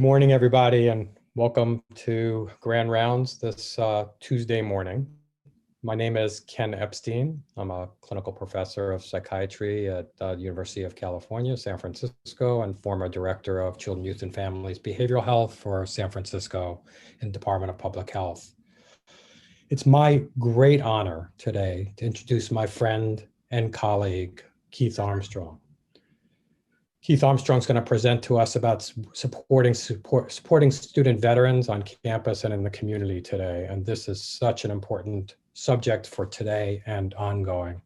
morning, everybody, and welcome to Grand Rounds this Tuesday morning. My name is Ken Epstein. I'm a clinical professor of psychiatry at the University of California, San Francisco, and former director of Children, Youth, and Families Behavioral Health for San Francisco in the Department of Public Health. It's my great honor today to introduce my friend and colleague, Keith Armstrong. Keith Armstrong is going to present to us about supporting student veterans on campus and in the community today. And this is such an important subject for today and ongoing.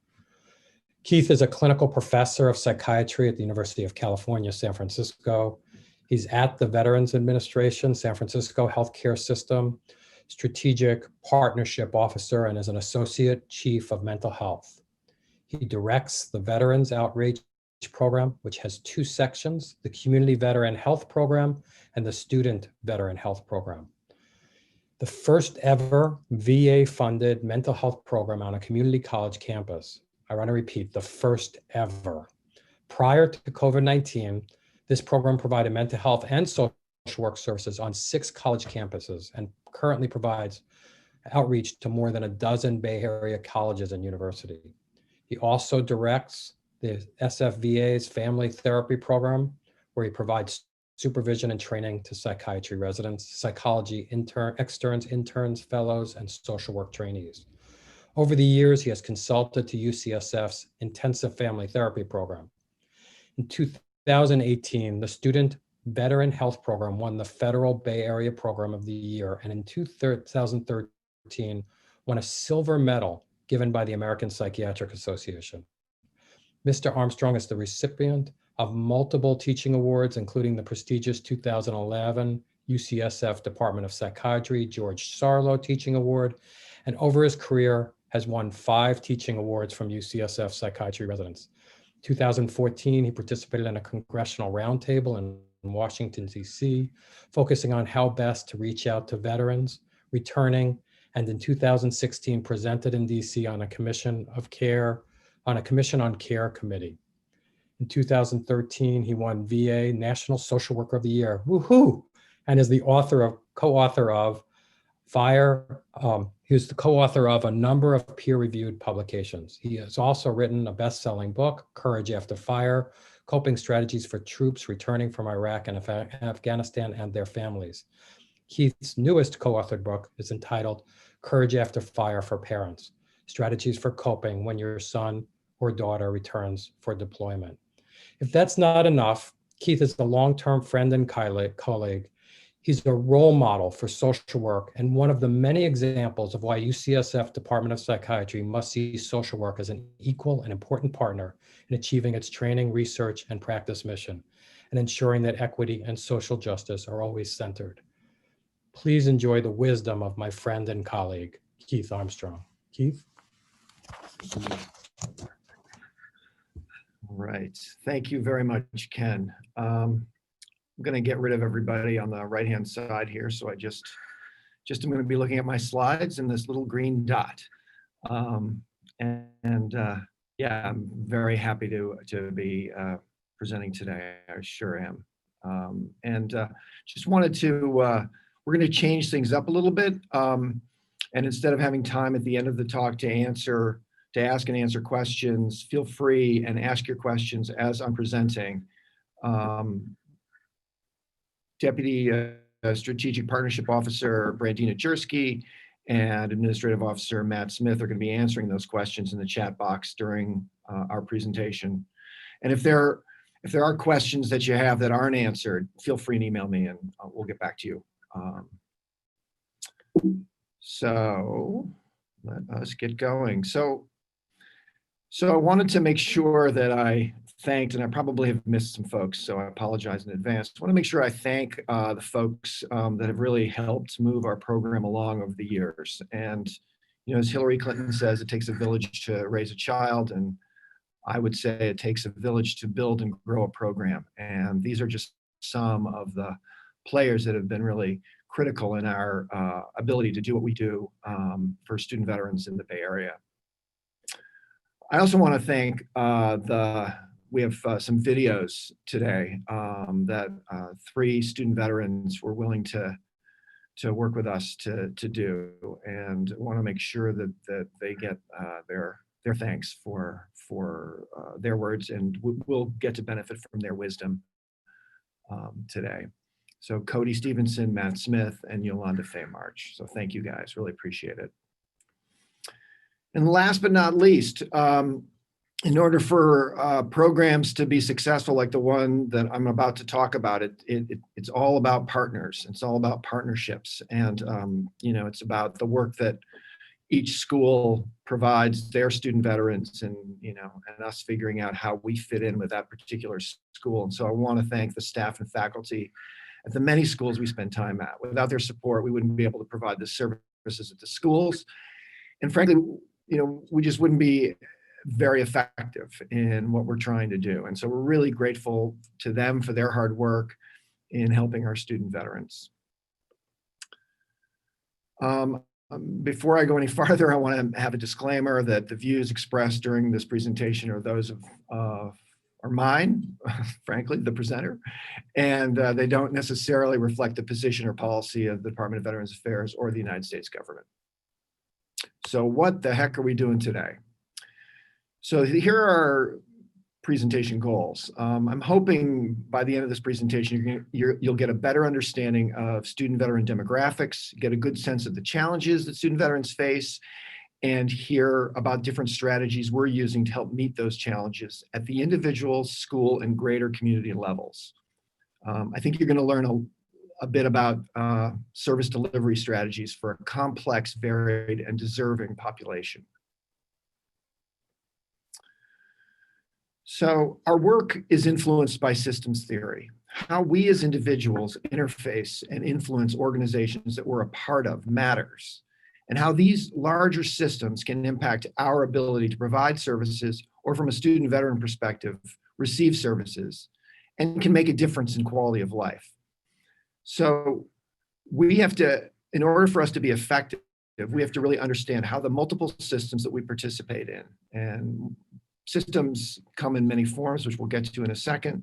Keith is a clinical professor of psychiatry at the University of California, San Francisco. He's at the Veterans Administration, San Francisco Healthcare System, Strategic Partnership Officer, and is an Associate Chief of Mental Health. He directs the Veterans Outreach Program, which has two sections, the Community Veteran Health Program and the Student Veteran Health Program. The first ever VA-funded mental health program on a community college campus. I want to repeat, the first ever. Prior to COVID-19, this program provided mental health and social work services on 6 college campuses and currently provides outreach to more than a dozen Bay Area colleges and universities. He also directs the SFVA's Family Therapy Program, where he provides supervision and training to psychiatry residents, psychology externs, interns, fellows, and social work trainees. Over the years, he has consulted to UCSF's Intensive Family Therapy Program. In 2018, the Student Veteran Health Program won the Federal Bay Area Program of the Year, and in 2013, won a silver medal given by the American Psychiatric Association. Mr. Armstrong is the recipient of multiple teaching awards, including the prestigious 2011 UCSF Department of Psychiatry George Sarlo Teaching Award, and over his career has won 5 teaching awards from UCSF psychiatry residents. In 2014, he participated in a congressional roundtable in Washington, D.C., focusing on how best to reach out to veterans returning, and in 2016 presented in D.C. on a Commission on Care committee. In 2013, he won VA National Social Worker of the Year, woohoo! And is the co-author of he was the co-author of a number of peer-reviewed publications. He has also written a best-selling book, Courage After Fire, Coping Strategies for Troops Returning from Iraq and Afghanistan and Their Families. Keith's newest co-authored book is entitled Courage After Fire for Parents, Strategies for Coping When Your Son or Daughter Returns for Deployment. If that's not enough, Keith is a long-term friend and colleague. He's a role model for social work and one of the many examples of why UCSF Department of Psychiatry must see social work as an equal and important partner in achieving its training, research, and practice mission, and ensuring that equity and social justice are always centered. Please enjoy the wisdom of my friend and colleague, Keith Armstrong. Keith? All right. Thank you very much, Ken. I'm going to get rid of everybody on the right-hand side here. So I just I'm going to be looking at my slides and this little green dot. Yeah, I'm very happy to be presenting today. I sure am. Just wanted to, we're going to change things up a little bit. And instead of having time at the end of the talk to ask and answer questions, feel free and ask your questions as I'm presenting. Deputy Strategic Partnership Officer Brandina Jersky and Administrative Officer Matt Smith are going to be answering those questions in the chat box during our presentation. And if there are questions that you have that aren't answered, feel free and email me and we'll get back to you. So let us get going. So I wanted to make sure that I thanked, and I probably have missed some folks, so I apologize in advance. I want to make sure I thank the folks that have really helped move our program along over the years. And, you know, as Hillary Clinton says, it takes a village to raise a child, and I would say it takes a village to build and grow a program. And these are just some of the players that have been really critical in our ability to do what we do for student veterans in the Bay Area. I also want to thank we have some videos today that 3 student veterans were willing to work with us to do, and want to make sure that they get their thanks for their words, and we'll get to benefit from their wisdom today. So Cody Stevenson, Matt Smith, and Yolanda Faye March. So thank you guys, really appreciate it. And last but not least, in order for programs to be successful like the one that I'm about to talk about, it's all about partners. It's all about partnerships. And, it's about the work that each school provides their student veterans, and us figuring out how we fit in with that particular school. And so I want to thank the staff and faculty at the many schools we spend time at. Without their support, we wouldn't be able to provide the services at the schools. And frankly, we just wouldn't be very effective in what we're trying to do. And so we're really grateful to them for their hard work in helping our student veterans. Before I go any farther, I want to have a disclaimer that the views expressed during this presentation are those of are mine, frankly, the presenter, and they don't necessarily reflect the position or policy of the Department of Veterans Affairs or the United States government. So what the heck are we doing today? So here are our presentation goals. I'm hoping by the end of this presentation, you'll get a better understanding of student veteran demographics, get a good sense of the challenges that student veterans face, and hear about different strategies we're using to help meet those challenges at the individual, school, and greater community levels. I think you're going to learn a bit about service delivery strategies for a complex, varied, and deserving population. So our work is influenced by systems theory. How we as individuals interface and influence organizations that we're a part of matters, and how these larger systems can impact our ability to provide services, or from a student veteran perspective, receive services, and can make a difference in quality of life. So we have to, in order for us to be effective, we have to really understand how the multiple systems that we participate in, and systems come in many forms, which we'll get to in a second,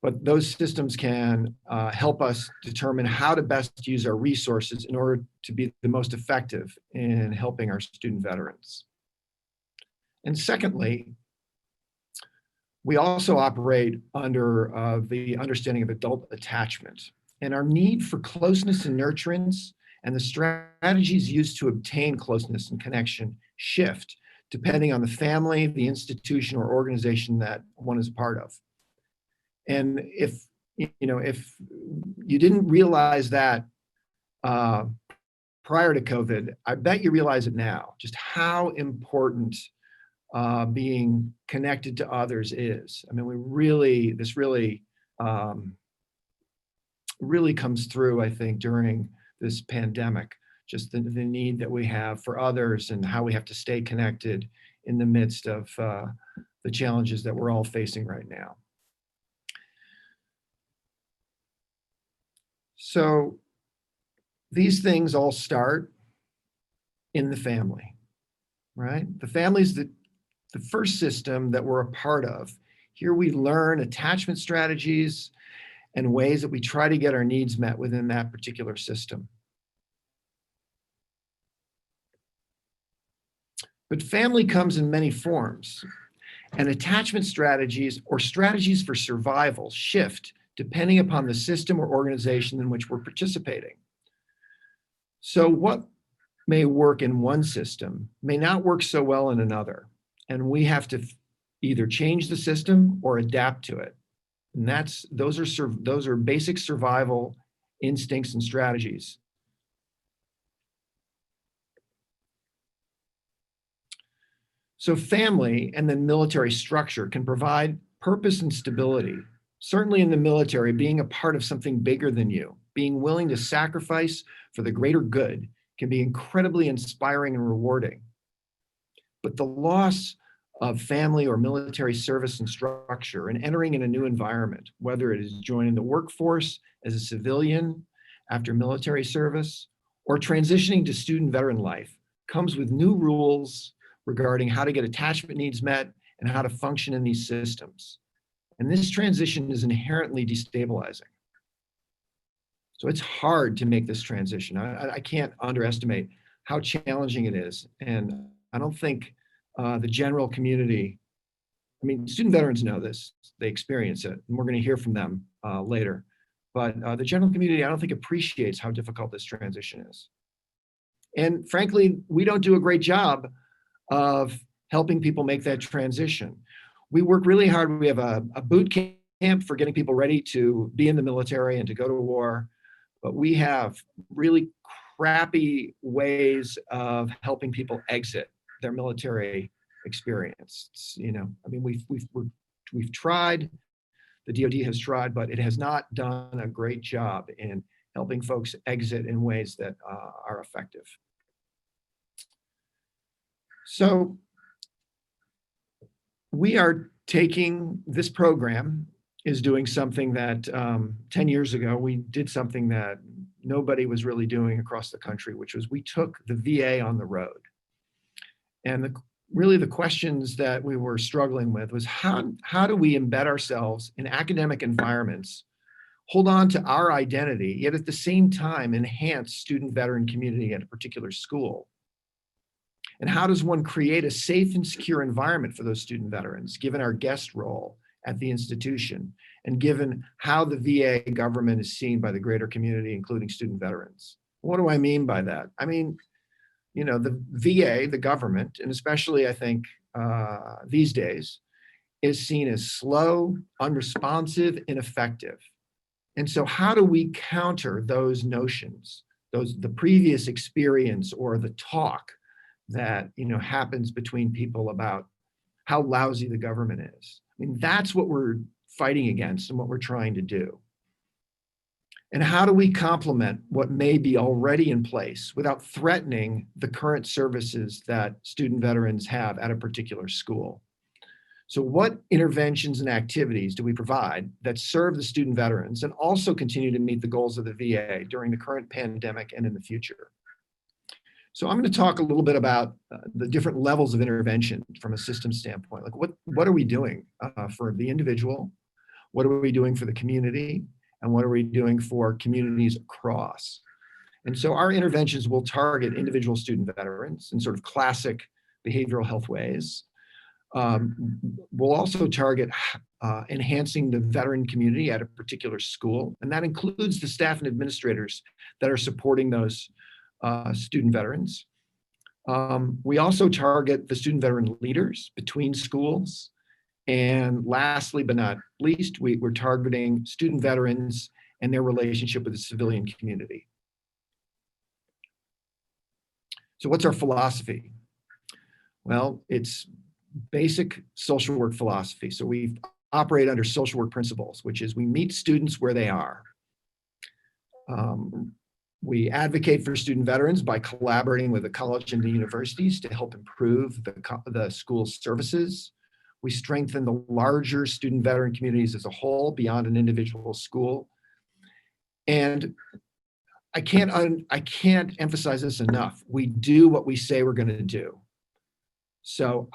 but those systems can help us determine how to best use our resources in order to be the most effective in helping our student veterans. And secondly, we also operate under the understanding of adult attachment, and our need for closeness and nurturance and the strategies used to obtain closeness and connection shift depending on the family, the institution, or organization that one is part of. And if you didn't realize that prior to COVID, I bet you realize it now, just how important being connected to others is. I mean, this really comes through, I think, during this pandemic. Just the need that we have for others and how we have to stay connected in the midst of the challenges that we're all facing right now. So these things all start in the family, right? The family is the first system that we're a part of. Here we learn attachment strategies and ways that we try to get our needs met within that particular system. But family comes in many forms, and attachment strategies or strategies for survival shift depending upon the system or organization in which we're participating. So what may work in one system may not work so well in another, and we have to either change the system or adapt to it. And those are basic survival instincts and strategies. So family and then military structure can provide purpose and stability. Certainly in the military, being a part of something bigger than you, being willing to sacrifice for the greater good can be incredibly inspiring and rewarding. But the loss of family or military service and structure and entering in a new environment, whether it is joining the workforce as a civilian after military service or transitioning to student veteran life, comes with new rules regarding how to get attachment needs met and how to function in these systems. And this transition is inherently destabilizing. So it's hard to make this transition. I can't underestimate how challenging it is. And I don't think the general community, I mean, student veterans know this, they experience it, and we're going to hear from them later. But the general community, I don't think appreciates how difficult this transition is. And frankly, we don't do a great job of helping people make that transition. We work really hard. We have a boot camp for getting people ready to be in the military and to go to war. But we have really crappy ways of helping people exit their military experience. I mean, we've tried, the DoD has tried, but it has not done a great job in helping folks exit in ways that are effective. So we are taking, this program is doing something that 10 years ago, we did something that nobody was really doing across the country, which was we took the VA on the road. And really the questions that we were struggling with was how do we embed ourselves in academic environments, hold on to our identity, yet at the same time enhance student veteran community at a particular school? And how does one create a safe and secure environment for those student veterans, given our guest role at the institution, and given how the VA government is seen by the greater community, including student veterans? What do I mean by that? I mean, the VA, the government, and especially I think these days, is seen as slow, unresponsive, ineffective. And so how do we counter those notions, the previous experience or the talk that happens between people about how lousy the government is? I mean, that's what we're fighting against and what we're trying to do. And how do we complement what may be already in place without threatening the current services that student veterans have at a particular school? So what interventions and activities do we provide that serve the student veterans and also continue to meet the goals of the VA during the current pandemic and in the future? So I'm going to talk a little bit about the different levels of intervention from a system standpoint. Like what are we doing for the individual? What are we doing for the community? And what are we doing for communities across? And so our interventions will target individual student veterans in sort of classic behavioral health ways. We'll also target enhancing the veteran community at a particular school, and that includes the staff and administrators that are supporting those student veterans. We also target the student veteran leaders between schools. And lastly, but not least, we're targeting student veterans and their relationship with the civilian community. So what's our philosophy? Well, it's basic social work philosophy. So we operate under social work principles, which is we meet students where they are. We advocate for student veterans by collaborating with the college and the universities to help improve the school's services. We strengthen the larger student veteran communities as a whole beyond an individual school. And I can't emphasize this enough. We do what we say we're going to do. So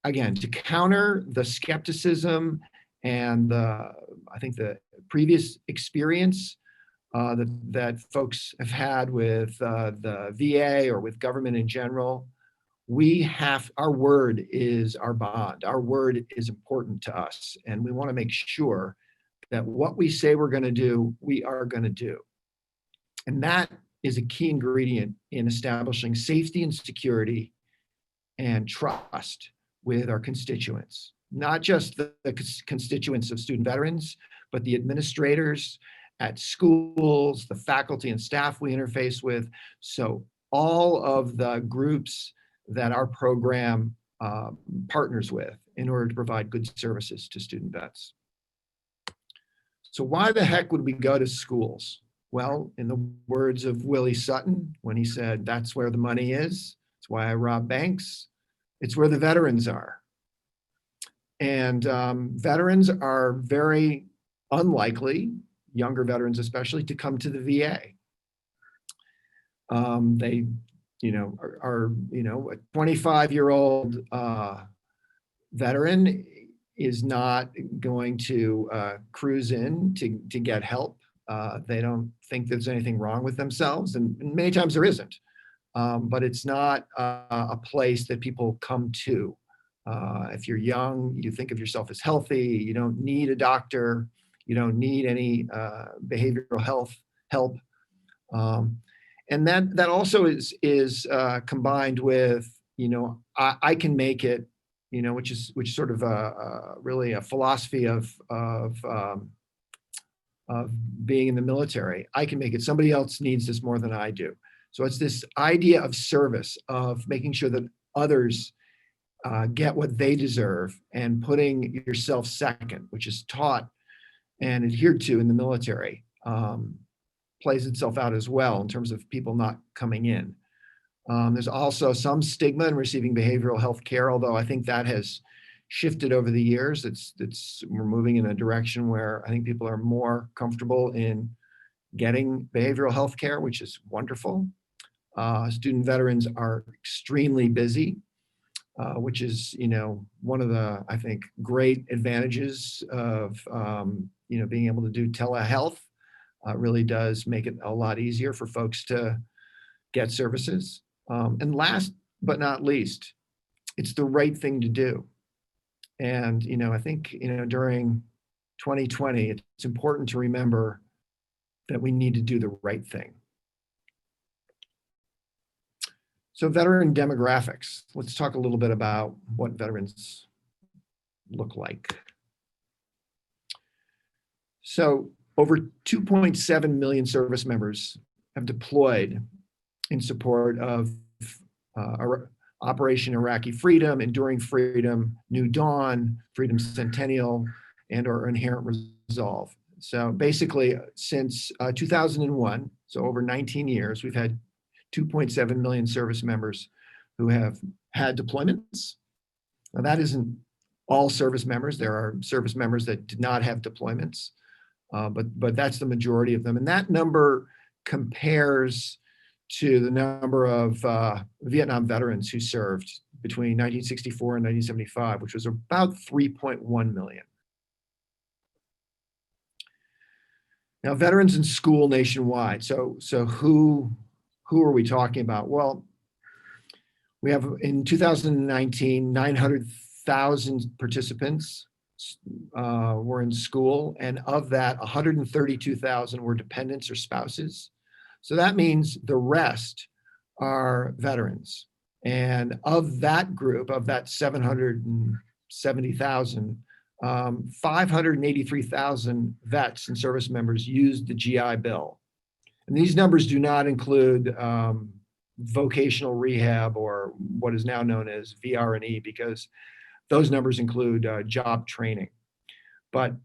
again, to counter the skepticism and I think the previous experience that folks have had with the VA or with government in general, our word is our bond. Our word is important to us. And we want to make sure that what we say we're going to do, we are going to do. And that is a key ingredient in establishing safety and security and trust with our constituents, not just the constituents of student veterans, but the administrators at schools, the faculty and staff we interface with. So all of the groups that our program partners with in order to provide good services to student vets. So why the heck would we go to schools? Well, in the words of Willie Sutton, when he said, "That's where the money is. It's why I rob banks. It's where the veterans are." And veterans are very unlikely, younger veterans especially, to come to the VA. They, are a 25-year-old veteran is not going to cruise in to get help. They don't think there's anything wrong with themselves, and many times there isn't. But it's not a place that people come to. If you're young, you think of yourself as healthy, you don't need a doctor, you don't need any behavioral health help. And that also is combined with, I can make it, which is sort of really a philosophy of being in the military. I can make it. Somebody else needs this more than I do. So it's this idea of service, of making sure that others get what they deserve, and putting yourself second, which is taught and adhered to in the military, plays itself out as well in terms of people not coming in. There's also some stigma in receiving behavioral health care, although I think that has shifted over the years. We're moving in a direction where I think people are more comfortable in getting behavioral health care, which is wonderful. Student veterans are extremely busy, which is, one of the, I think, great advantages of, being able to do telehealth. Really does make it a lot easier for folks to get services. And last but not least, it's the right thing to do. And, I think, during 2020, it's important to remember that we need to do the right thing. So veteran demographics. Let's talk a little bit about what veterans look like. So over 2.7 million service members have deployed in support of Operation Iraqi Freedom, Enduring Freedom, New Dawn, Freedom Centennial, and or Inherent Resolve. So basically, since 2001, so over 19 years, we've had 2.7 million service members who have had deployments. Now, that isn't all service members. There are service members that did not have deployments, but that's the majority of them. And that number compares to the number of Vietnam veterans who served between 1964 and 1975, which was about 3.1 million. Now, veterans in school nationwide. So who are we talking about? Well, we have in 2019, 900,000 participants were in school, and of that, 132,000 were dependents or spouses. So that means the rest are veterans. And of that group, of that 770,000, 583,000 vets and service members used the GI Bill. And these numbers do not include vocational rehab, or what is now known as VR&E, because those numbers include job training. But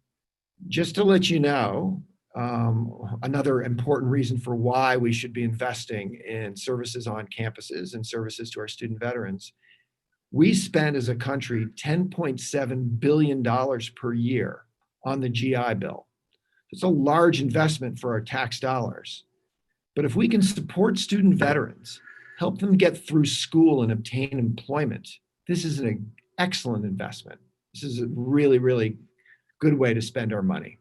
just to let you know, another important reason for why we should be investing in services on campuses and services to our student veterans, we spend as a country $10.7 billion per year on the GI Bill. It's a large investment for our tax dollars. But if we can support student veterans, help them get through school and obtain employment, this is an excellent investment. This is a really, really good way to spend our money.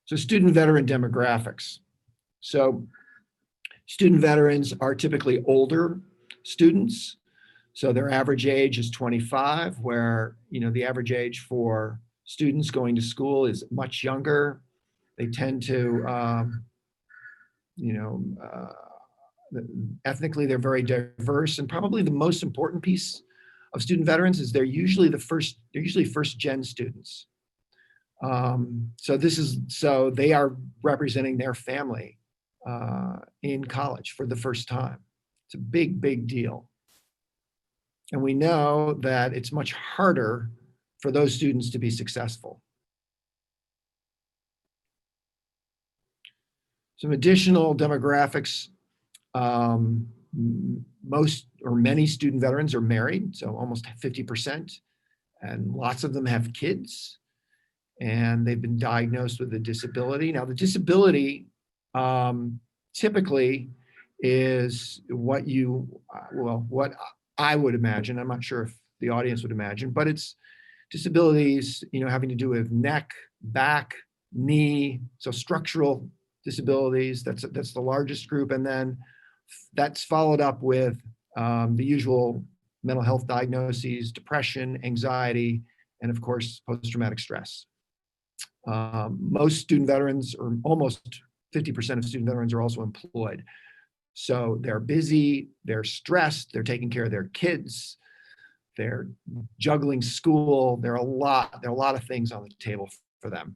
So student veteran demographics. So student veterans are typically older students. So their average age is 25, where the average age for students going to school is much younger. They tend to, ethnically, they're very diverse. And probably the most important piece of student veterans is they're usually first-gen students. So they are representing their family in college for the first time. It's a big, big deal. And we know that it's much harder for those students to be successful. Some additional demographics. Most or many student veterans are married, so almost 50%, and lots of them have kids, and they've been diagnosed with a disability. Now, the disability typically is what I would imagine. I'm not sure if the audience would imagine, but it's disabilities, having to do with neck, back, knee, so structural disabilities. That's the largest group, and then that's followed up with the usual mental health diagnoses, depression, anxiety, and of course, post-traumatic stress. Most student veterans, or almost 50% of student veterans, are also employed. So they're busy, they're stressed, they're taking care of their kids, they're juggling school. There are a lot of things on the table for them.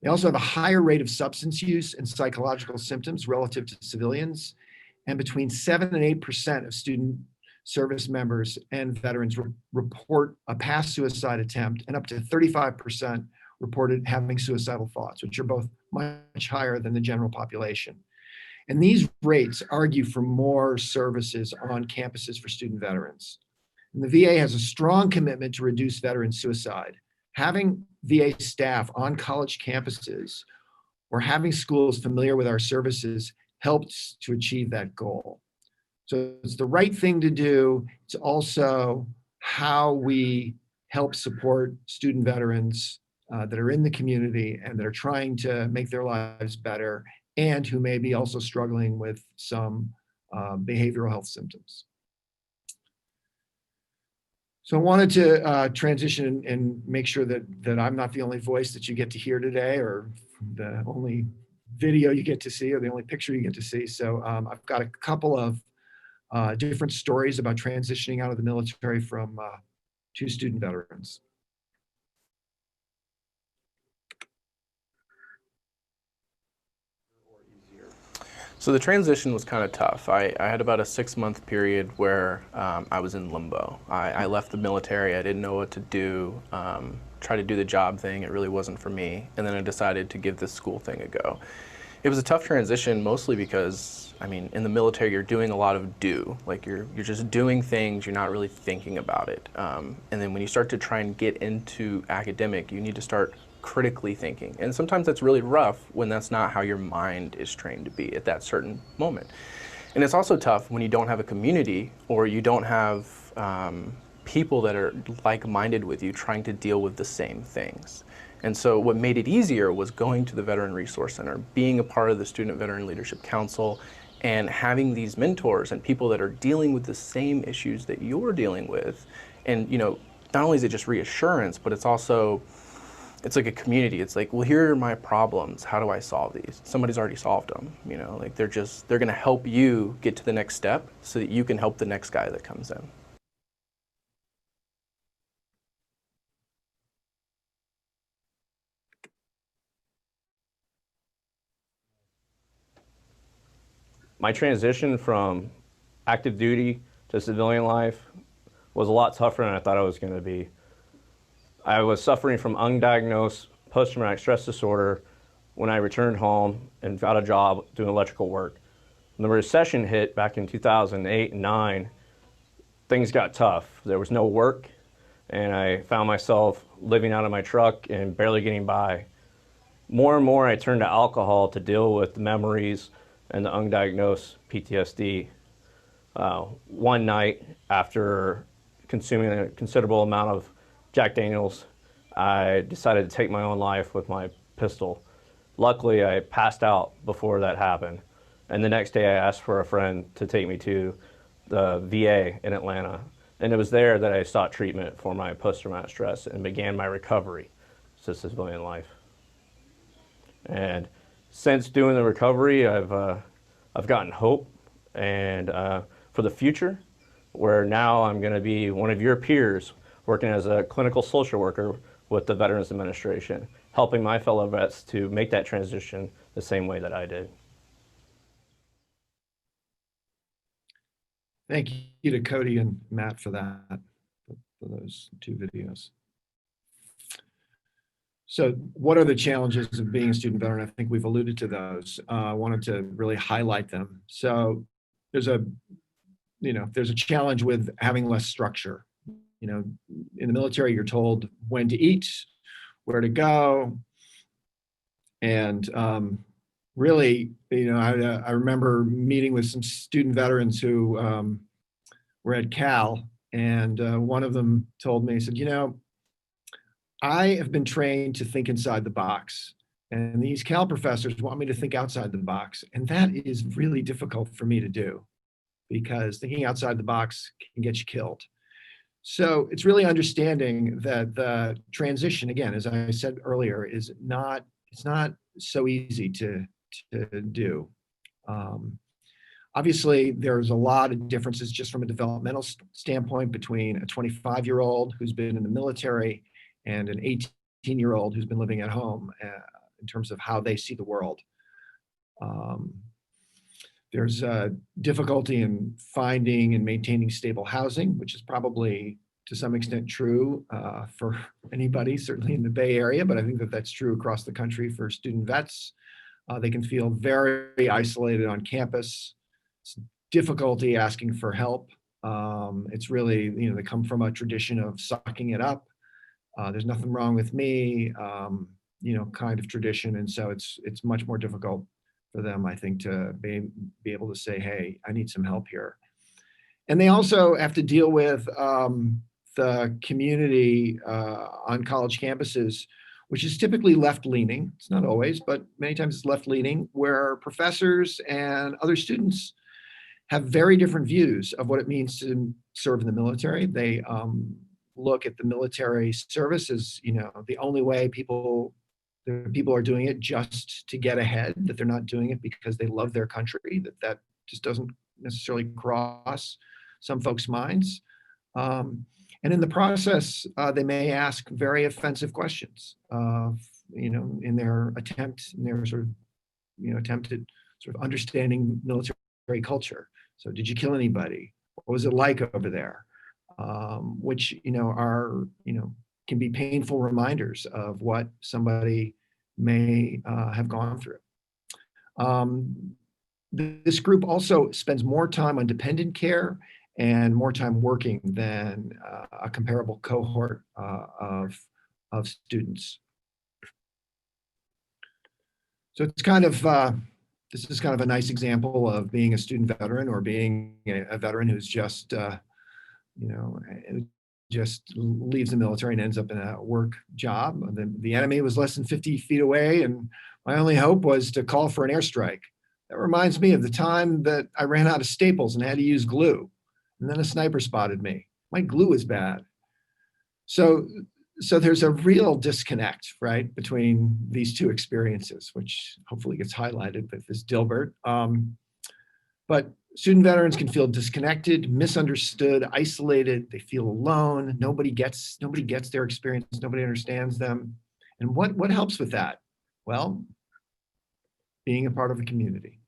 They also have a higher rate of substance use and psychological symptoms relative to civilians, and between 7 and 8% of student service members and veterans report a past suicide attempt, and up to 35% reported having suicidal thoughts, which are both much higher than the general population. And these rates argue for more services on campuses for student veterans. And the VA has a strong commitment to reduce veteran suicide. Having VA staff on college campuses or having schools familiar with our services helps to achieve that goal. So it's the right thing to do. It's also how we help support student veterans that are in the community and that are trying to make their lives better, and who may be also struggling with some behavioral health symptoms. So I wanted to transition and make sure that I'm not the only voice that you get to hear today, or the only video you get to see, or the only picture you get to see. So I've got a couple of different stories about transitioning out of the military from two student veterans. So the transition was kind of tough. I had about a 6-month period where I was in limbo. I left the military, I didn't know what to do, tried to do the job thing, it really wasn't for me, and then I decided to give this school thing a go. It was a tough transition, mostly because, I mean, in the military you're doing a lot of like you're just doing things, you're not really thinking about it. And then when you start to try and get into academic, you need to start critically thinking. And sometimes that's really rough when that's not how your mind is trained to be at that certain moment. And it's also tough when you don't have a community, or you don't have people that are like-minded with you trying to deal with the same things. And so what made it easier was going to the Veteran Resource Center, being a part of the Student Veteran Leadership Council, and having these mentors and people that are dealing with the same issues that you're dealing with. And not only is it just reassurance, but it's also, it's like a community. It's like, well, here are my problems. How do I solve these? Somebody's already solved them. Like they're going to help you get to the next step so that you can help the next guy that comes in. My transition from active duty to civilian life was a lot tougher than I thought it was going to be. I was suffering from undiagnosed post-traumatic stress disorder when I returned home and got a job doing electrical work. When the recession hit back in 2008 and 2009, things got tough. There was no work, and I found myself living out of my truck and barely getting by. More and more, I turned to alcohol to deal with the memories and the undiagnosed PTSD. One night, after consuming a considerable amount of Jack Daniels, I decided to take my own life with my pistol. Luckily, I passed out before that happened. And the next day, I asked for a friend to take me to the VA in Atlanta. And it was there that I sought treatment for my post-traumatic stress and began my recovery to civilian life. And since doing the recovery, I've gotten hope and for the future, where now I'm going to be one of your peers working as a clinical social worker with the Veterans Administration, helping my fellow vets to make that transition the same way that I did. Thank you to Cody and Matt for that, for those two videos. So what are the challenges of being a student veteran? I think we've alluded to those. I wanted to really highlight them. So there's a challenge with having less structure. In the military, you're told when to eat, where to go. And really, I remember meeting with some student veterans who were at Cal, and one of them told me, he said, I have been trained to think inside the box, and these Cal professors want me to think outside the box. And that is really difficult for me to do, because thinking outside the box can get you killed. So it's really understanding that the transition, again, as I said earlier, it's not so easy to do. Obviously, there's a lot of differences just from a developmental standpoint between a 25-year-old who's been in the military and an 18-year-old who's been living at home in terms of how they see the world. There's difficulty in finding and maintaining stable housing, which is probably to some extent true for anybody, certainly in the Bay Area, but I think that that's true across the country for student vets. They can feel very isolated on campus. It's difficulty asking for help. It's really, they come from a tradition of sucking it up. There's nothing wrong with me, kind of tradition. And so it's much more difficult for them, I think, to be able to say, hey, I need some help here. And they also have to deal with the community on college campuses, which is typically left-leaning. It's not always, but many times it's left-leaning, where professors and other students have very different views of what it means to serve in the military. They look at the military service as, the only way people are doing it just to get ahead, that they're not doing it because they love their country, that just doesn't necessarily cross some folks' minds. And in the process, they may ask very offensive questions, in their attempt at sort of understanding military culture. So did you kill anybody? What was it like over there? Which, can be painful reminders of what somebody may have gone through. This group also spends more time on dependent care and more time working than a comparable cohort of students. So it's kind of, this is kind of a nice example of being a student veteran or being a veteran who's just, just leaves the military and ends up in a work job. The enemy was less than 50 feet away, and my only hope was to call for an airstrike. That reminds me of the time that I ran out of staples and had to use glue, and then a sniper spotted me. My glue is bad. So there's a real disconnect, right, between these two experiences, which hopefully gets highlighted with this Dilbert. But student veterans can feel disconnected, misunderstood, isolated. They feel alone. Nobody gets their experience. Nobody understands them. And what helps with that? Well, being a part of a community.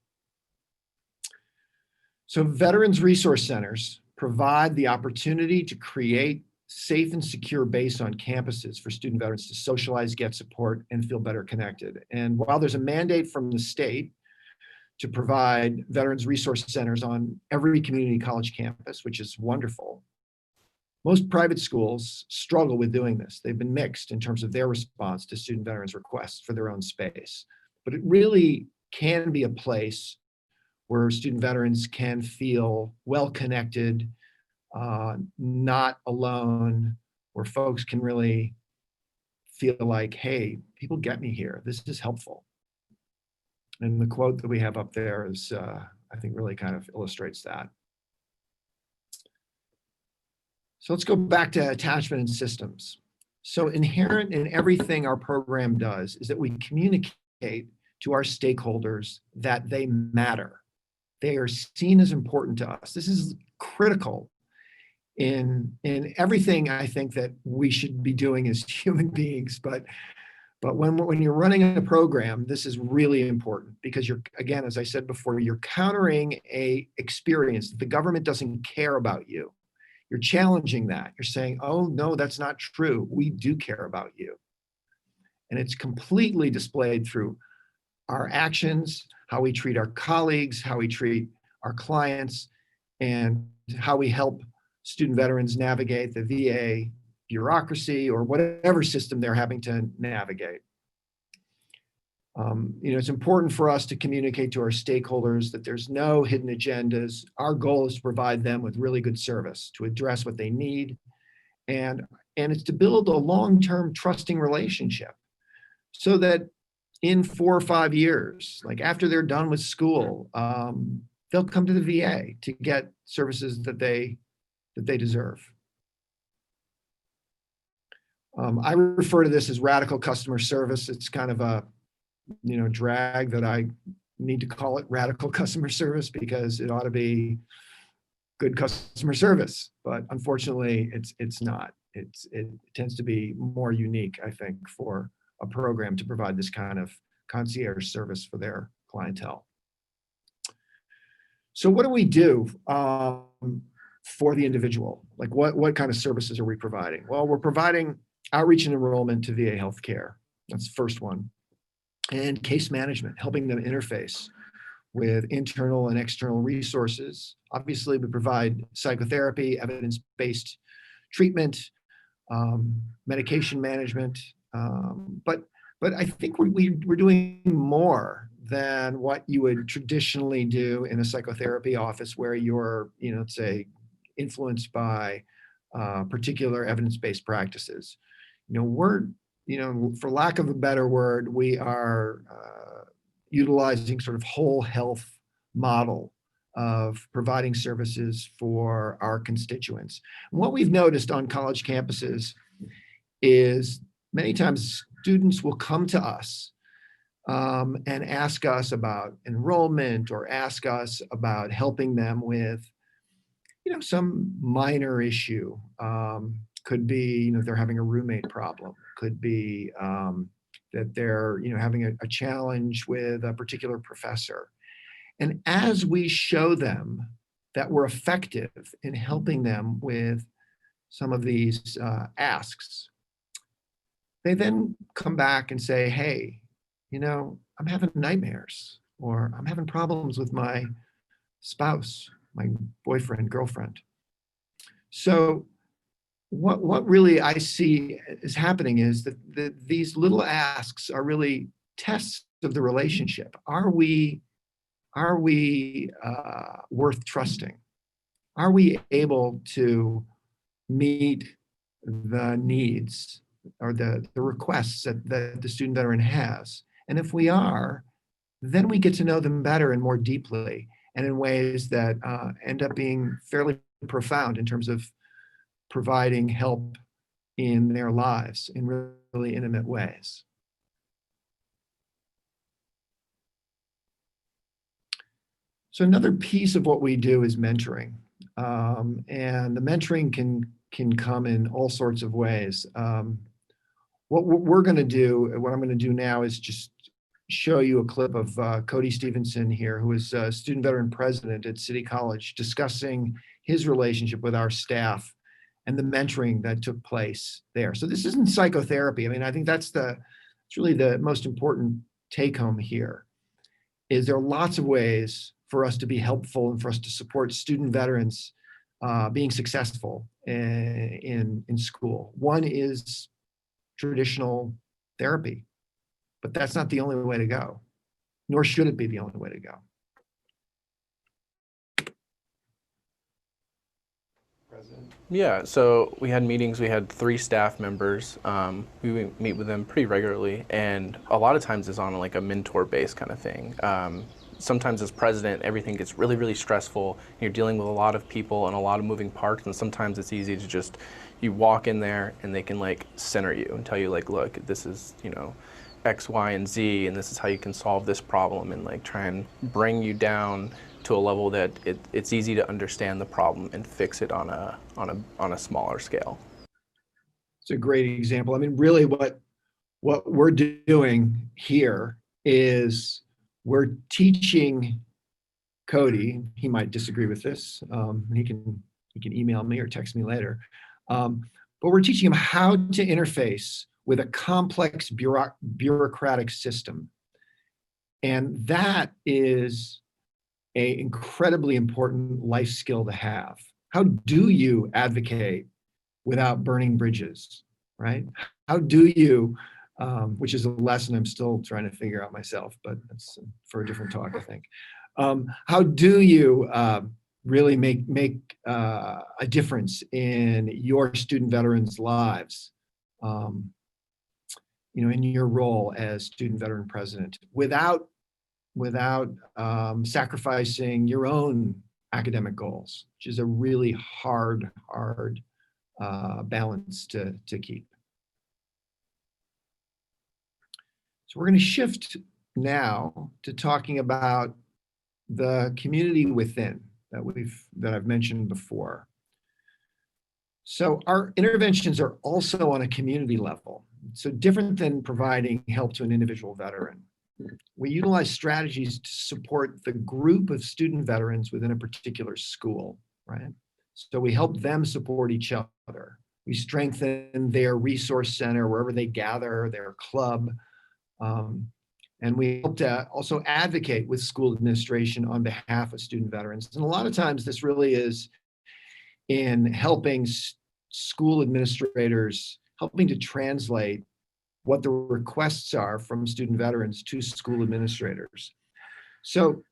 So Veterans Resource Centers provide the opportunity to create safe and secure base on campuses for student veterans to socialize, get support, and feel better connected. And while there's a mandate from the state to provide Veterans Resource Centers on every community college campus, which is wonderful, most private schools struggle with doing this. They've been mixed in terms of their response to student veterans' requests for their own space. But it really can be a place where student veterans can feel well connected, not alone, where folks can really feel like, hey, people get me here. This is helpful. And the quote that we have up there is, I think, really kind of illustrates that. So let's go back to attachment and systems. So inherent in everything our program does is that we communicate to our stakeholders that they matter. They are seen as important to us. This is critical in everything I think that we should be doing as human beings. But when you're running a program, this is really important because you're, again, as I said before, you're countering a experience that the government doesn't care about you. You're challenging that. You're saying, oh, no, that's not true. We do care about you. And it's completely displayed through our actions, how we treat our colleagues, how we treat our clients, and how we help student veterans navigate the VA bureaucracy or whatever system they're having to navigate. It's important for us to communicate to our stakeholders that there's no hidden agendas. Our goal is to provide them with really good service, to address what they need, and it's to build a long-term trusting relationship so that in 4 or 5 years, like after they're done with school, they'll come to the VA to get services that they deserve. I refer to this as radical customer service. It's kind of a drag that I need to call it radical customer service because it ought to be good customer service, but unfortunately, it's not. It tends to be more unique, I think, for a program to provide this kind of concierge service for their clientele. So what do we do for the individual? Like what kind of services are we providing? Well, we're providing outreach and enrollment to VA healthcare. That's the first one. And case management, helping them interface with internal and external resources. Obviously, we provide psychotherapy, evidence-based treatment, medication management, but I think we're doing more than what you would traditionally do in a psychotherapy office where you're, say, influenced by particular evidence-based practices. We're, for lack of a better word, we are utilizing sort of whole health model of providing services for our constituents. And what we've noticed on college campuses is many times students will come to us and ask us about enrollment or ask us about helping them with, some minor issue. Could be, they're having a roommate problem. Could be that they're, having a challenge with a particular professor. And as we show them that we're effective in helping them with some of these asks, they then come back and say, hey, I'm having nightmares, or I'm having problems with my spouse, my boyfriend, girlfriend. So what really I see is happening is that these little asks are really tests of the relationship. Are we worth trusting? Are we able to meet the needs or the requests that the student veteran has? And if we are, then we get to know them better and more deeply, and in ways that end up being fairly profound in terms of providing help in their lives in really intimate ways. So another piece of what we do is mentoring. And the mentoring can come in all sorts of ways. What we're going to do, what I'm going to do now is just show you a clip of Cody Stevenson here, who is a student veteran president at City College, discussing his relationship with our staff and the mentoring that took place there. So this isn't psychotherapy. I mean, I think it's really the most important take home here, is there are lots of ways for us to be helpful and for us to support student veterans being successful in school. One is traditional therapy, but that's not the only way to go, nor should it be the only way to go. Yeah, so we had meetings, we had 3 staff members. We would meet with them pretty regularly, and a lot of times it's on like a mentor-based kind of thing. Sometimes as president, everything gets really, really stressful. You're dealing with a lot of people and a lot of moving parts, and sometimes it's easy to just, you walk in there and they can like center you and tell you like, look, this is, X, Y, and Z, and this is how you can solve this problem, and like try and bring you down to a level that it's easy to understand the problem and fix it on a smaller scale. It's a great example. I mean, really what we're doing here is we're teaching Cody. He might disagree with this. He can email me or text me later. But we're teaching him how to interface with a complex bureaucratic system. And that is an incredibly important life skill to have. How do you advocate without burning bridges, right? How do you which is a lesson I'm still trying to figure out myself, but that's for a different talk, I think. How do you really make a difference in your student veterans' lives, in your role as student veteran president, without sacrificing your own academic goals, which is a really hard balance to keep. So we're going to shift now to talking about the community within that I've mentioned before. So our interventions are also on a community level. So different than providing help to an individual veteran. We utilize strategies to support the group of student veterans within a particular school, right? So we help them support each other. We strengthen their resource center, wherever they gather, their club. And we help to also advocate with school administration on behalf of student veterans. And a lot of times this really is in helping school administrators, helping to translate what the requests are from student veterans to school administrators. So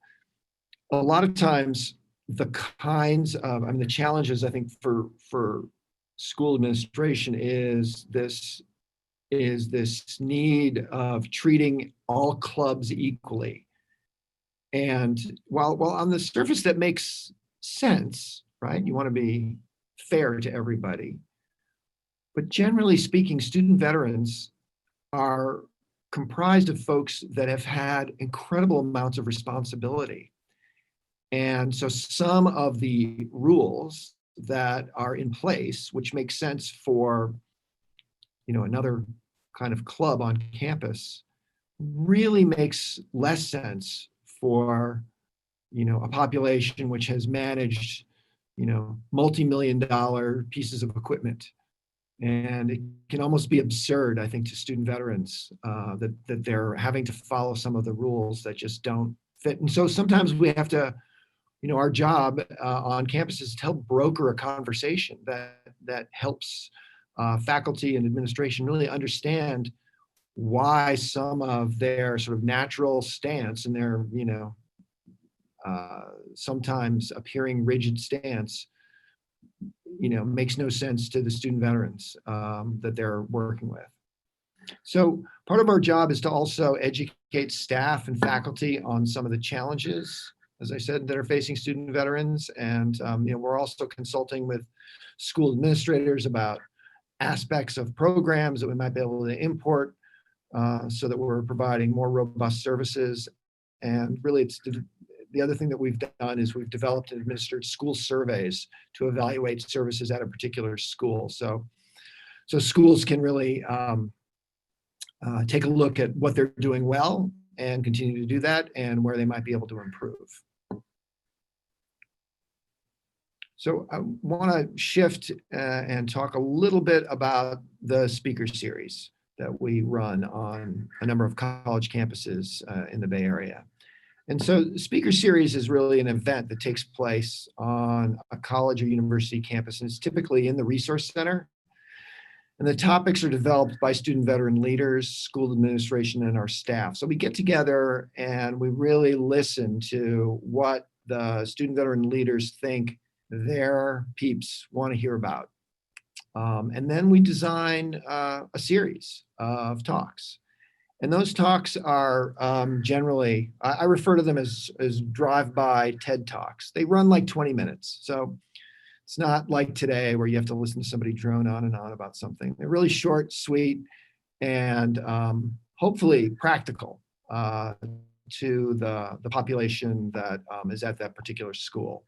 a lot of times the kinds of, the challenges I think for school administration is this need of treating all clubs equally. And while on the surface that makes sense, right? You want to be fair to everybody. But generally speaking, student veterans are comprised of folks that have had incredible amounts of responsibility. And so some of the rules that are in place, which make sense for another kind of club on campus, really makes less sense for a population which has managed multi-million-dollar pieces of equipment. And it can almost be absurd, I think, to student veterans that they're having to follow some of the rules that just don't fit. And so sometimes we have to, our job on campus is to help broker a conversation that helps faculty and administration really understand why some of their sort of natural stance and their, sometimes appearing rigid stance, makes no sense to the student veterans that they're working with. So part of our job is to also educate staff and faculty on some of the challenges, as I said, that are facing student veterans. And we're also consulting with school administrators about aspects of programs that we might be able to import so that we're providing more robust services. And really, it's the other thing that we've done is we've developed and administered school surveys to evaluate services at a particular school. So schools can really take a look at what they're doing well and continue to do that, and where they might be able to improve. So I want to shift and talk a little bit about the speaker series that we run on a number of college campuses in the Bay Area. And so the speaker series is really an event that takes place on a college or university campus, and it's typically in the resource center. And the topics are developed by student veteran leaders, school administration, and our staff. So we get together and we really listen to what the student veteran leaders think their peeps want to hear about. And then we design a series of talks. And those talks are generally, I refer to them as drive-by TED Talks. They run like 20 minutes. So it's not like today where you have to listen to somebody drone on and on about something. They're really short, sweet, and hopefully practical to the population that is at that particular school.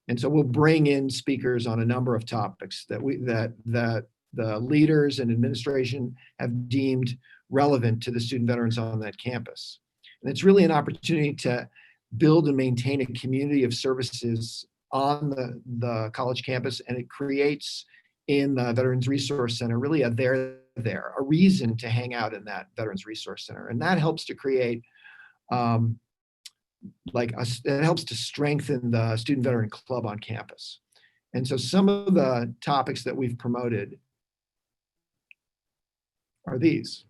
And so we'll bring in speakers on a number of topics that the leaders and administration have deemed relevant to the student veterans on that campus. And it's really an opportunity to build and maintain a community of services on the college campus, and it creates in the Veterans Resource Center really a reason to hang out in that Veterans Resource Center. And that helps to create it helps to strengthen the student veteran club on campus. And so some of the topics that we've promoted are these.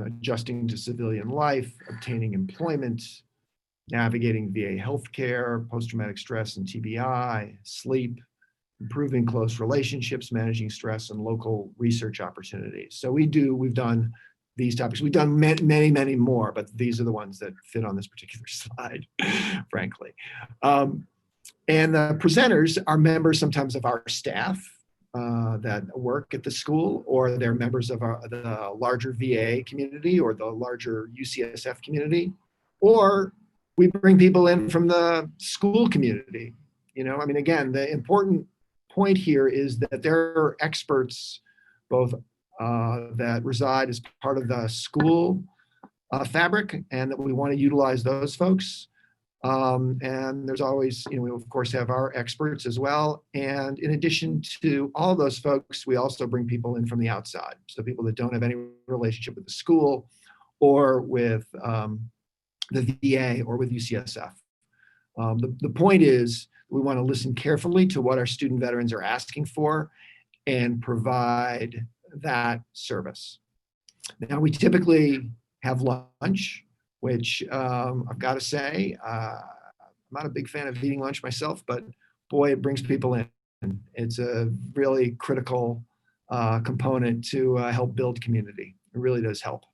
adjusting to civilian life, obtaining employment, navigating VA healthcare, post-traumatic stress and TBI, sleep, improving close relationships, managing stress, and local research opportunities. So we've done these topics. We've done many, many more, but these are the ones that fit on this particular slide, frankly. And the presenters are members sometimes of our staff that work at the school, or they're members of the larger VA community or the larger UCSF community, or we bring people in from the school community. You know, I mean, again, the important point here is that there are experts both that reside as part of the school fabric, and that we want to utilize those folks. And there's always, you know, we of course have our experts as well. And in addition to all those folks, we also bring people in from the outside. So people that don't have any relationship with the school or with the VA or with UCSF. The point is, we want to listen carefully to what our student veterans are asking for and provide that service. Now, we typically have lunch, which I've got to say, I'm not a big fan of eating lunch myself, but boy, it brings people in. It's a really critical component to help build community. It really does help.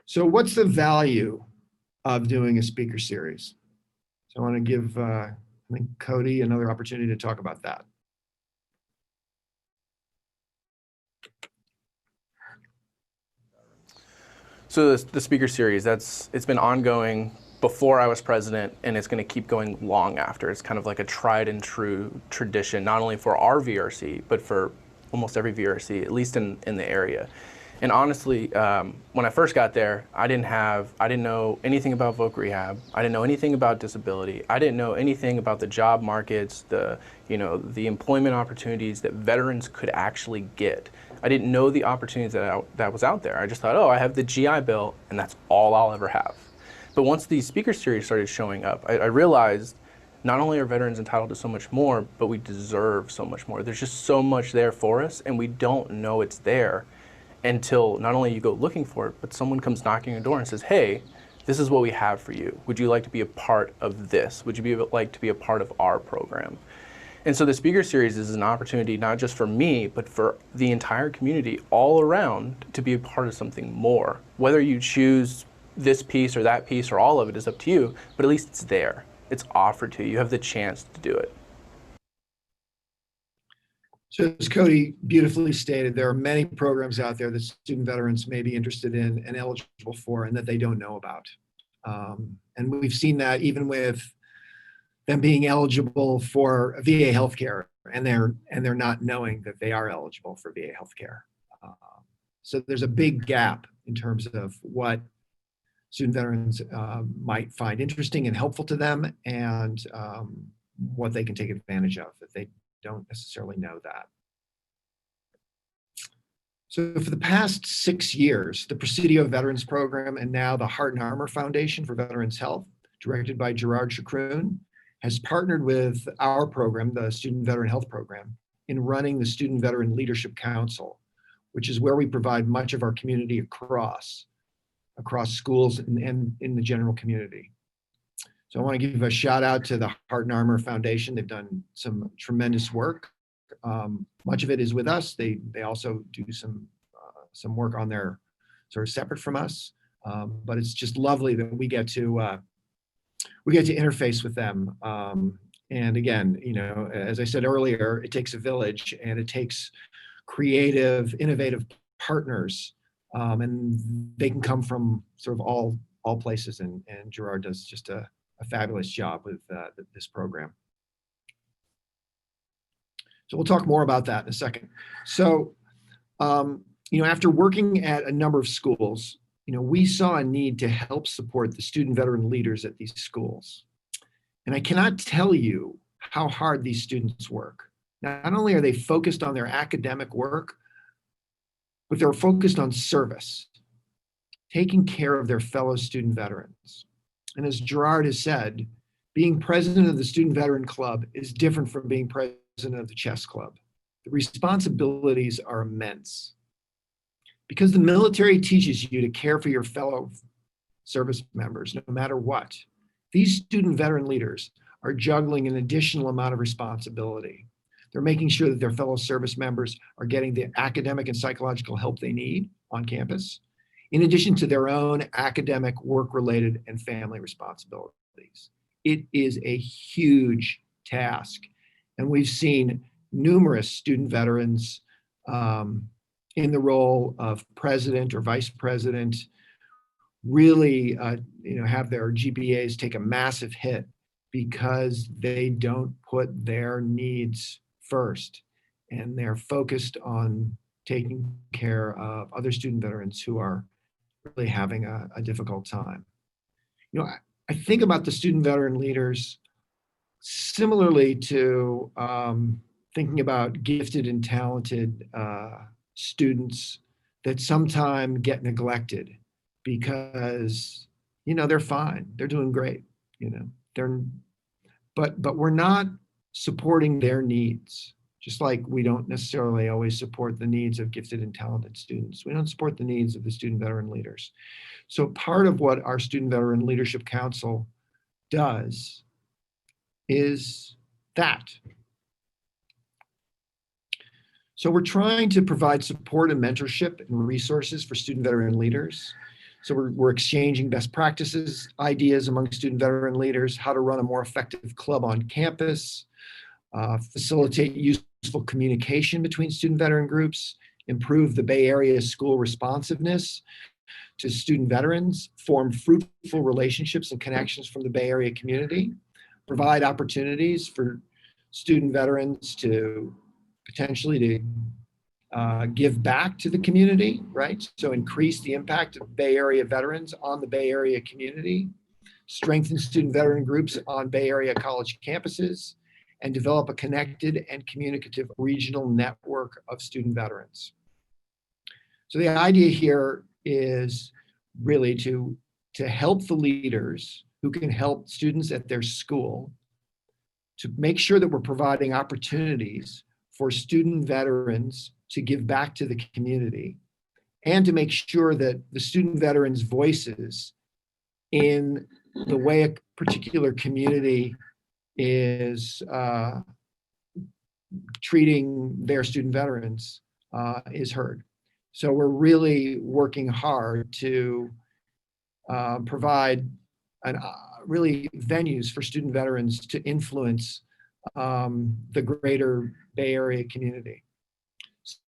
So what's the value of doing a speaker series? So I want to give, I think, Cody another opportunity to talk about that. So the speaker series, it's been ongoing before I was president, and it's going to keep going long after. It's kind of like a tried and true tradition, not only for our VRC, but for almost every VRC, at least in the area. And honestly, when I first got there, I didn't know anything about voc rehab. I didn't know anything about disability. I didn't know anything about the job markets, the employment opportunities that veterans could actually get. I didn't know the opportunities that was out there. I just thought, oh, I have the GI Bill, and that's all I'll ever have. But once these speaker series started showing up, I realized not only are veterans entitled to so much more, but we deserve so much more. There's just so much there for us, and we don't know it's there until not only you go looking for it, but someone comes knocking on your door and says, hey, this is what we have for you. Would you like to be a part of this? Would you like to be a part of our program? And so the speaker series is an opportunity not just for me, but for the entire community all around to be a part of something more. Whether you choose this piece or that piece or all of it is up to you, but at least it's there. It's offered to you. You have the chance to do it. So as Cody beautifully stated, there are many programs out there that student veterans may be interested in and eligible for, and that they don't know about. And we've seen that even with them being eligible for VA healthcare, and they're not knowing that they are eligible for VA healthcare. So there's a big gap in terms of what student veterans might find interesting and helpful to them, and what they can take advantage of if they don't necessarily know that. So for the past 6 years, the Presidio Veterans Program and now the Heart and Armor Foundation for Veterans Health, directed by Gerard Chacroun, has partnered with our program, the Student Veteran Health Program, in running the Student Veteran Leadership Council, which is where we provide much of our community across schools and in the general community. So I want to give a shout out to the Heart and Armor Foundation. They've done some tremendous work. Much of it is with us. They also do some work on their sort of separate from us. But it's just lovely that we get to interface with them. And again, you know, as I said earlier, it takes a village, and it takes creative, innovative partners, and they can come from sort of all places. And Gerard does just a fabulous job with this program. So we'll talk more about that in a second. So, you know, after working at a number of schools, you know, we saw a need to help support the student veteran leaders at these schools. And I cannot tell you how hard these students work. Not only are they focused on their academic work, but they're focused on service, taking care of their fellow student veterans. And as Gerard has said, being president of the Student Veteran Club is different from being president of the chess club. The responsibilities are immense. because the military teaches you to care for your fellow service members, no matter what. These student veteran leaders are juggling an additional amount of responsibility. They're making sure that their fellow service members are getting the academic and psychological help they need on campus, in addition to their own academic, work-related, and family responsibilities. It is a huge task. And we've seen numerous student veterans in the role of president or vice president really have their GPAs take a massive hit because they don't put their needs first, and they're focused on taking care of other student veterans who are really having a difficult time. I think about the student veteran leaders similarly to thinking about gifted and talented students that sometimes get neglected because they're fine, they're doing great, but we're not supporting their needs. Just like we don't necessarily always support the needs of gifted and talented students, we don't support the needs of the student veteran leaders. So part of what our Student Veteran Leadership Council does is that. So we're trying to provide support and mentorship and resources for student veteran leaders. So we're exchanging best practices, ideas among student veteran leaders, how to run a more effective club on campus, facilitate useful communication between student veteran groups, improve the Bay Area school responsiveness to student veterans, form fruitful relationships and connections from the Bay Area community, provide opportunities for student veterans to potentially give back to the community, right? So increase the impact of Bay Area veterans on the Bay Area community, strengthen student veteran groups on Bay Area college campuses, and develop a connected and communicative regional network of student veterans. So the idea here is really to help the leaders who can help students at their school to make sure that we're providing opportunities for student veterans to give back to the community, and to make sure that the student veterans' voices in the way a particular community is treating their student veterans is heard. So we're really working hard to provide really venues for student veterans to influence the greater Bay Area community.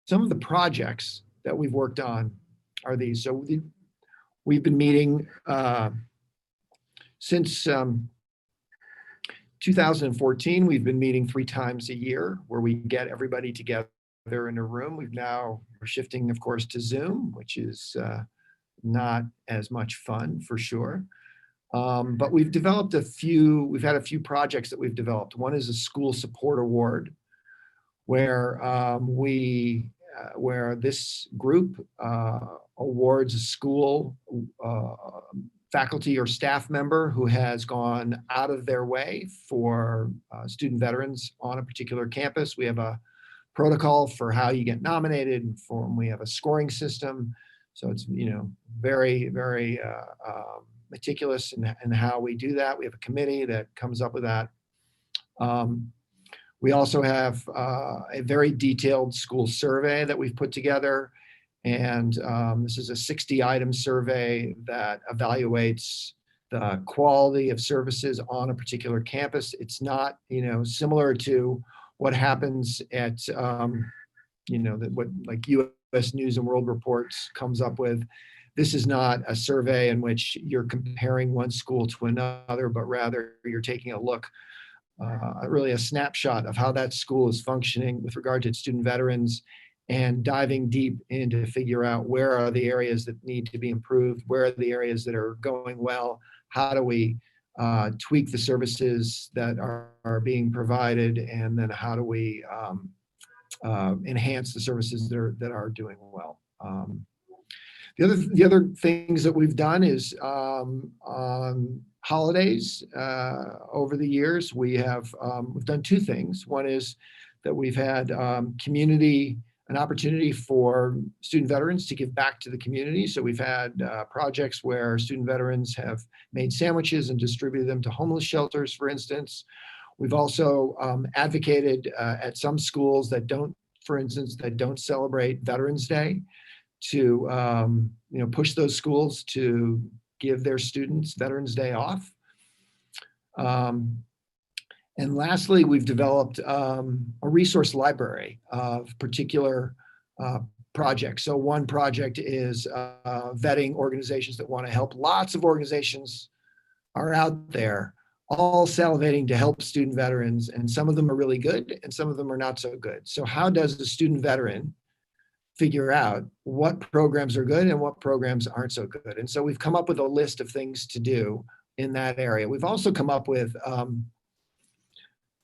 Some of the projects that we've worked on are these. So we've been meeting since 2014. We've been meeting 3 times a year where we get everybody together in a room. We're shifting, of course, to Zoom, which is not as much fun for sure. But we've developed we've had a few projects that we've developed. One is a school support award where where this group awards a school faculty or staff member who has gone out of their way for student veterans on a particular campus. We have a protocol for how you get nominated, and we have a scoring system. So it's very, very meticulous in how we do that. We have a committee that comes up with that. We also have a very detailed school survey that we've put together. And this is a 60-item survey that evaluates the quality of services on a particular campus. It's not, similar to what happens at, what like U.S. News and World Reports comes up with. This is not a survey in which you're comparing one school to another, but rather you're taking a look, really a snapshot of how that school is functioning with regard to student veterans, and diving deep in to figure out where are the areas that need to be improved, where are the areas that are going well, how do we tweak the services that are being provided, and then how do we enhance the services that are doing well. The other things that we've done is on holidays over the years, we've done 2 things. One is that we've had community an opportunity for student veterans to give back to the community. So we've had projects where student veterans have made sandwiches and distributed them to homeless shelters, for instance. We've also advocated at some schools that don't, for instance, that don't celebrate Veterans Day, to push those schools to give their students Veterans Day off. And lastly, we've developed a resource library of particular projects. So one project is vetting organizations that want to help. Lots of organizations are out there all salivating to help student veterans, and some of them are really good and some of them are not so good. So how does the student veteran figure out what programs are good and what programs aren't so good? And so we've come up with a list of things to do in that area. We've also come up with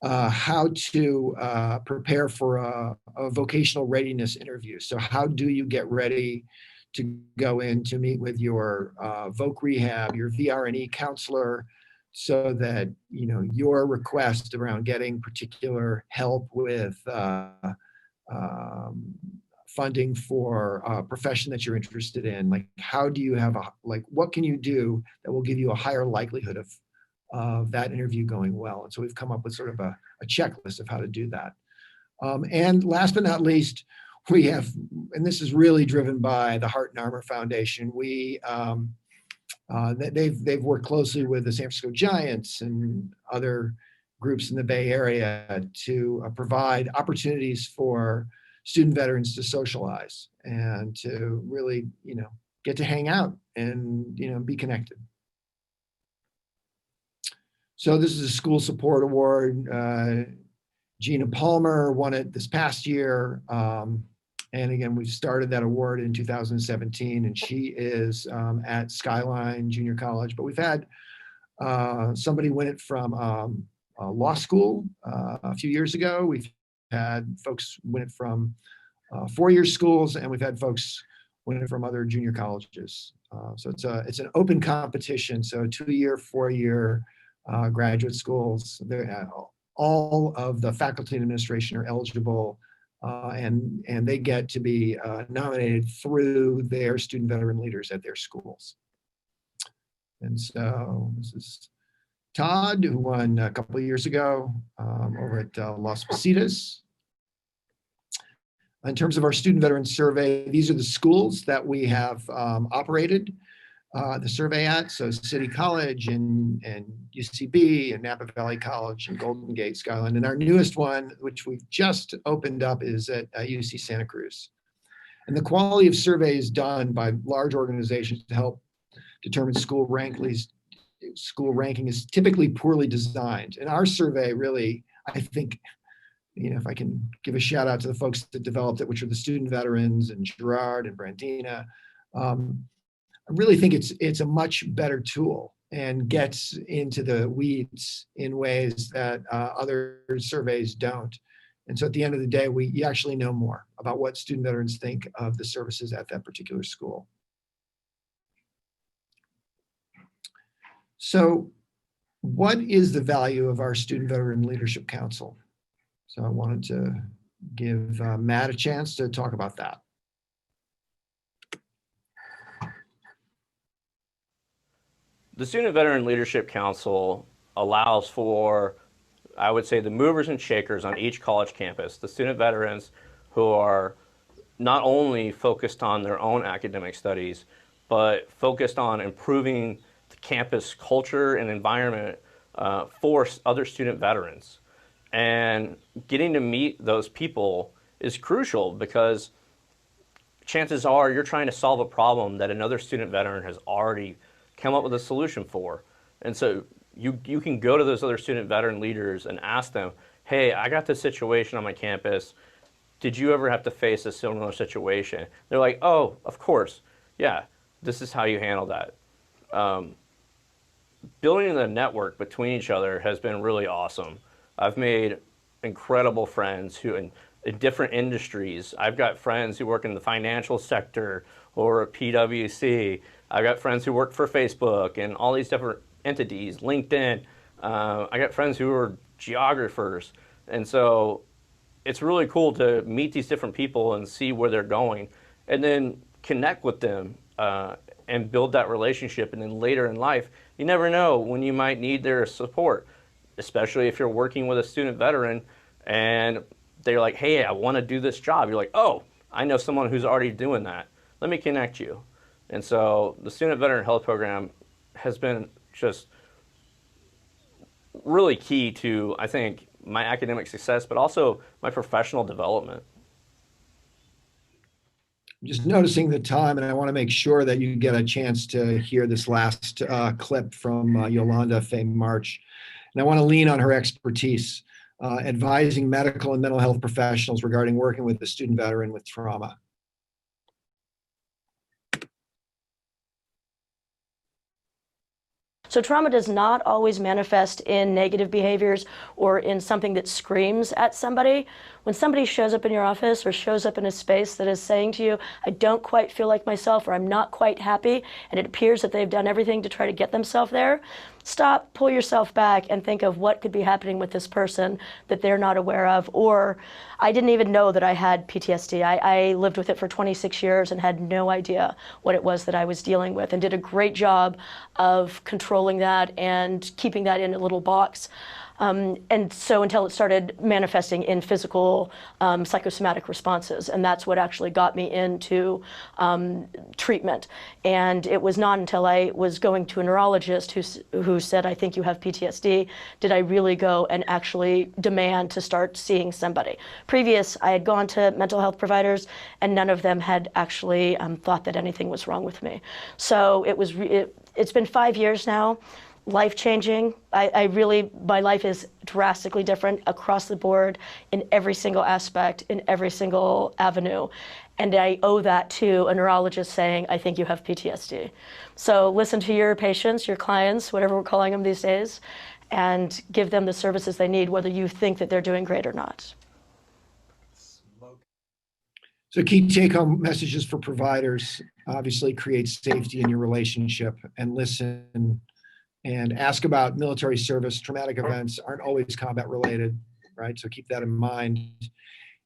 how to prepare for a vocational readiness interview. So how do you get ready to go in to meet with your voc rehab, your VRNE counselor, so that your request around getting particular help with funding for a profession that you're interested in, like how do you have what can you do that will give you a higher likelihood of that interview going well? And so we've come up with sort of a checklist of how to do that. And last but not least, we have, and this is really driven by the Heart and Armor Foundation, they've worked closely with the San Francisco Giants and other groups in the Bay Area to provide opportunities for student veterans to socialize and to really, get to hang out and, be connected. So this is a school support award. Gina Palmer won it this past year. And again, we started that award in 2017, and she is at Skyline Junior College. But we've had somebody win it from law school a few years ago. We've had folks win it from four-year schools, and we've had folks win it from other junior colleges. So it's an open competition. So 2-year, 4-year graduate schools, all of the faculty and administration are eligible. And they get to be nominated through their student veteran leaders at their schools. And so this is Todd, who won a couple of years ago over at Las Positas. In terms of our student veteran survey, these are the schools that we have operated the survey at. So City College and UCB and Napa Valley College and Golden Gate Skyline. And our newest one, which we've just opened up, is at UC Santa Cruz. And the quality of survey is done by large organizations to help determine school ranking is typically poorly designed. And our survey really, I think, if I can give a shout out to the folks that developed it, which are the student veterans and Gerard and Brandina, I really think it's a much better tool and gets into the weeds in ways that other surveys don't. And so at the end of the day, you actually know more about what student veterans think of the services at that particular school. So what is the value of our Student Veteran Leadership Council? So I wanted to give Matt a chance to talk about that. The Student Veteran Leadership Council allows for, I would say, the movers and shakers on each college campus, the student veterans who are not only focused on their own academic studies, but focused on improving the campus culture and environment for other student veterans. And getting to meet those people is crucial because chances are you're trying to solve a problem that another student veteran has already come up with a solution for. And so you can go to those other student veteran leaders and ask them, hey, I got this situation on my campus. Did you ever have to face a similar situation? They're like, oh, of course. Yeah, this is how you handle that. Building the network between each other has been really awesome. I've made incredible friends who in different industries. I've got friends who work in the financial sector or PwC. I've got friends who work for Facebook and all these different entities, LinkedIn. I got friends who are geographers. And so it's really cool to meet these different people and see where they're going, and then connect with them and build that relationship. And then later in life, you never know when you might need their support, especially if you're working with a student veteran and they're like, hey, I want to do this job. You're like, oh, I know someone who's already doing that. Let me connect you. And so the Student Veteran Health Program has been just really key to, I think, my academic success, but also my professional development. Just noticing the time, and I want to make sure that you get a chance to hear this last clip from Yolanda Faye March. And I want to lean on her expertise, advising medical and mental health professionals regarding working with a student veteran with trauma. So trauma does not always manifest in negative behaviors or in something that screams at somebody. When somebody shows up in your office or shows up in a space that is saying to you, I don't quite feel like myself, or I'm not quite happy, and it appears that they've done everything to try to get themselves there, stop, pull yourself back, and think of what could be happening with this person that they're not aware of. Or I didn't even know that I had PTSD. I lived with it for 26 years and had no idea what it was that I was dealing with, and did a great job of controlling that and keeping that in a little box. And so until it started manifesting in physical psychosomatic responses. And that's what actually got me into treatment. And it was not until I was going to a neurologist who said, I think you have PTSD, did I really go and actually demand to start seeing somebody. Previous, I had gone to mental health providers, and none of them had actually thought that anything was wrong with me. So it's been 5 years now. Life-changing. My life is drastically different across the board in every single aspect, in every single avenue. And I owe that to a neurologist saying, I think you have PTSD. So listen to your patients, your clients, whatever we're calling them these days, and give them the services they need, whether you think that they're doing great or not. So key take-home messages for providers: obviously create safety in your relationship, and listen and ask about military service. Traumatic events aren't always combat related, right? So keep that in mind.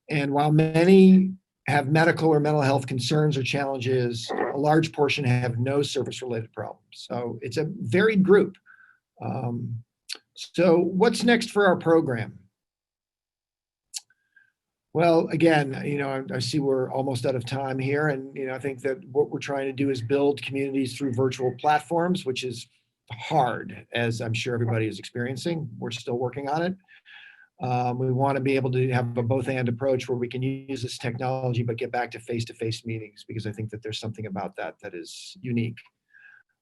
And while many have medical or mental health concerns or challenges, a large portion have no service related problems. So it's a varied group. So what's next for our program? Well, again, I see we're almost out of time here. And, I think that what we're trying to do is build communities through virtual platforms, which is hard, as I'm sure everybody is experiencing. We're still working on it. We want to be able to have a both-and approach where we can use this technology but get back to face-to-face meetings, because I think that there's something about that that is unique.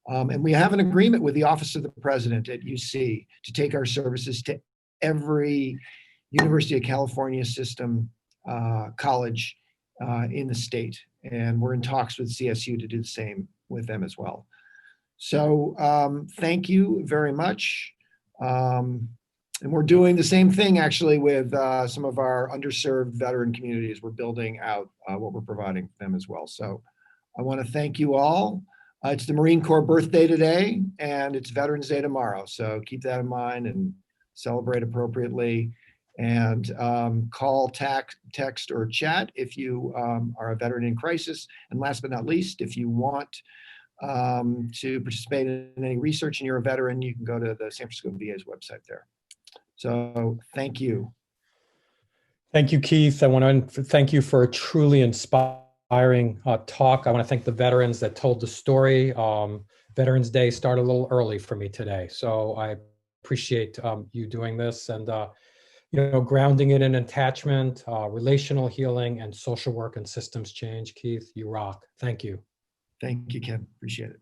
And we have an agreement with the Office of the President at UC to take our services to every University of California system college in the state. And we're in talks with CSU to do the same with them as well. So thank you very much. And we're doing the same thing actually with some of our underserved veteran communities. We're building out what we're providing them as well. So I want to thank you all. It's the Marine Corps birthday today, and it's Veterans Day tomorrow. So keep that in mind and celebrate appropriately. And call, text, or chat if you are a veteran in crisis. And last but not least, if you want to participate in any research and you're a veteran, you can go to the San Francisco VA's website there. So thank you. Thank you, Keith. I want to thank you for a truly inspiring talk. I want to thank the veterans that told the story. Veterans Day started a little early for me today, so I appreciate you doing this and grounding it in attachment, relational healing, and social work and systems change. Keith, you rock. Thank you. Thank you, Ken. Appreciate it.